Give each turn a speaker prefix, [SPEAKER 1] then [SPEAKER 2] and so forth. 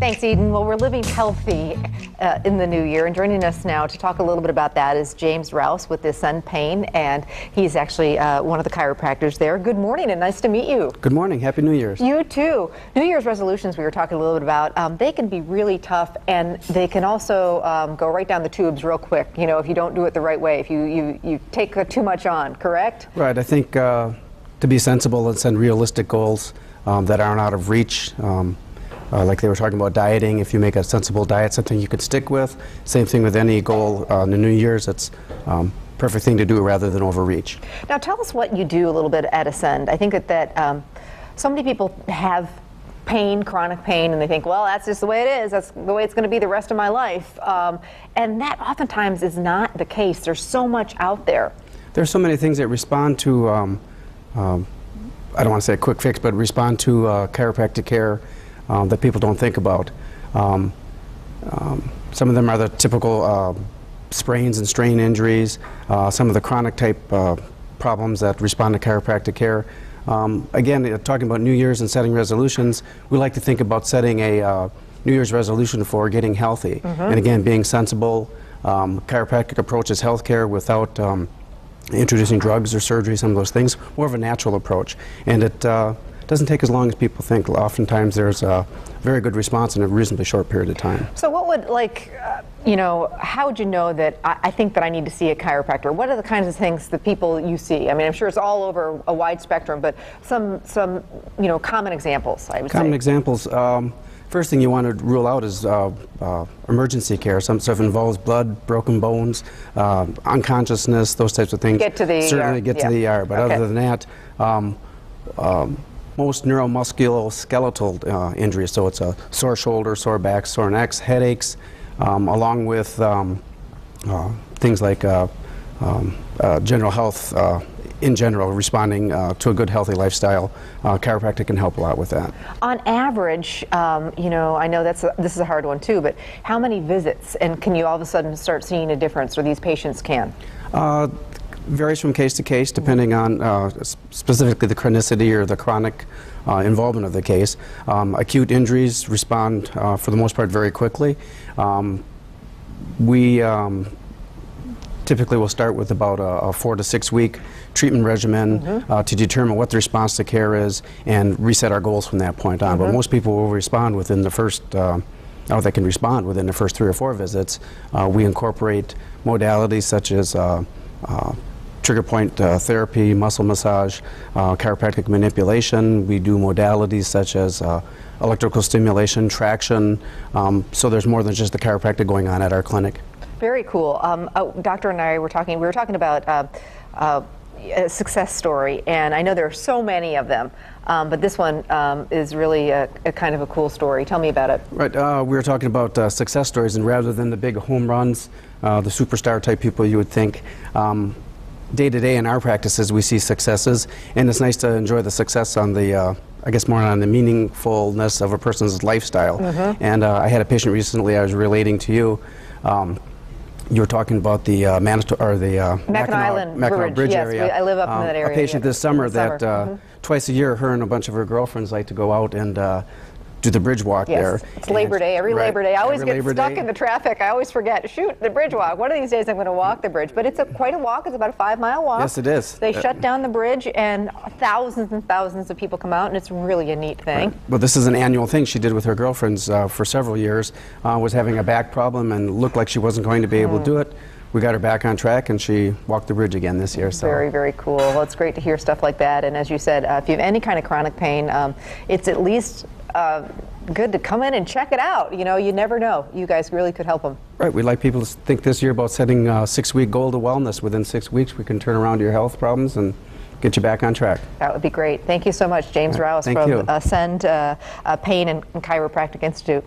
[SPEAKER 1] Thanks, Eden. Well, we're living healthy in the new year, and joining us now to talk a little bit about that is James Rouse with Aascend Pain, and he's actually one of the chiropractors there. Good morning, and nice to meet you.
[SPEAKER 2] Good morning. Happy New Year's.
[SPEAKER 1] You too. New Year's resolutions we were talking a little bit about, they can be really tough, and they can also go right down the tubes real quick, you know, if you don't do it the right way, if you take too much on, correct?
[SPEAKER 2] Right. I think to be sensible and set realistic goals that aren't out of reach, like they were talking about dieting, if you make a sensible diet, something you can stick with. Same thing with any goal in the New Year's. It's perfect thing to do rather than overreach.
[SPEAKER 1] Now tell us what you do a little bit at Aascend. I think that so many people have pain, chronic pain, and they think, well, that's just the way it is. That's the way it's going to be the rest of my life. And that oftentimes is not the case. There's so much out there.
[SPEAKER 2] There's so many things that respond to, I don't want to say a quick fix, but respond to chiropractic care that people don't think about. Some of them are the typical sprains and strain injuries, some of the chronic type problems that respond to chiropractic care. Again, talking about New Year's and setting resolutions, we like to think about setting a New Year's resolution for getting healthy. And again, being sensible. Chiropractic approaches healthcare without introducing drugs or surgery, some of those things, more of a natural approach. And it doesn't take as long as people think. Oftentimes there's a very good response in a reasonably short period of time.
[SPEAKER 1] So what would, you know, how would you know that I think that I need to see a chiropractor? What are the kinds of things that people you see? I mean, I'm sure it's all over a wide spectrum, but some you know, common examples, I would say.
[SPEAKER 2] Common examples. First thing you want to rule out is emergency care. Some stuff involves blood, broken bones, unconsciousness, those types of things.
[SPEAKER 1] Get to the
[SPEAKER 2] Certainly
[SPEAKER 1] ER.
[SPEAKER 2] get to the ER, but
[SPEAKER 1] Okay.
[SPEAKER 2] other than that, most neuromusculoskeletal injuries, so it's a sore shoulder, sore back, sore necks, headaches, along with things like general health in general, responding to a good healthy lifestyle. Chiropractic can help a lot with that. On
[SPEAKER 1] average, you know, I know this is a hard one too, but how many visits, and can you all of a sudden start seeing a difference, or these patients can?
[SPEAKER 2] Varies from case to case, depending on specifically the chronicity or the chronic involvement of the case. Acute injuries respond, for the most part, very quickly. We typically will start with about a 4 to 6 week treatment regimen to determine what the response to care is and reset our goals from that point on. But most people will respond within the first, they can respond within the first 3 or 4 visits. We incorporate modalities such as trigger point therapy, muscle massage, chiropractic manipulation. We do modalities such as electrical stimulation, traction. So there's more than just the chiropractic going on at our clinic.
[SPEAKER 1] Very cool. Doctor and I were talking about a success story, and I know there are so many of them, but this one is really a kind of a cool story. Tell me about it.
[SPEAKER 2] Right. We were talking about success stories, and rather than the big home runs, the superstar type people you would think, day to day in our practices we see successes, and it's nice to enjoy the success on the I guess more on the meaningfulness of a person's lifestyle. And I had a patient recently I was relating to you. You were talking about the Mackinac Bridge
[SPEAKER 1] yes,
[SPEAKER 2] area.
[SPEAKER 1] I live up in that area.
[SPEAKER 2] A patient this summer that twice a year, her and a bunch of her girlfriends like to go out and do the bridge walk there.
[SPEAKER 1] It's Labor Day, every Labor Day. I always get stuck in the traffic. I always forget, shoot, the bridge walk. One of these days I'm going to walk the bridge. But it's quite a walk. It's about a 5-mile walk.
[SPEAKER 2] Yes, it is.
[SPEAKER 1] They shut down the bridge, and thousands and thousands of people come out, and it's really a neat thing.
[SPEAKER 2] Right. Well, this is an annual thing she did with her girlfriends for several years. Was having a back problem and looked like she wasn't going to be able to do it. We got her back on track, and she walked the bridge again this year. So.
[SPEAKER 1] Very, very cool. Well, it's great to hear stuff like that. And as you said, if you have any kind of chronic pain, it's at least good to come in and check it out. You know, you never know. You guys really could help them.
[SPEAKER 2] Right. We'd like people to think this year about setting a 6-week goal to wellness. Within 6 weeks, we can turn around your health problems and get you back on track.
[SPEAKER 1] That would be great. Thank you so much, James Rouse from Aascend Pain and Chiropractic Institute.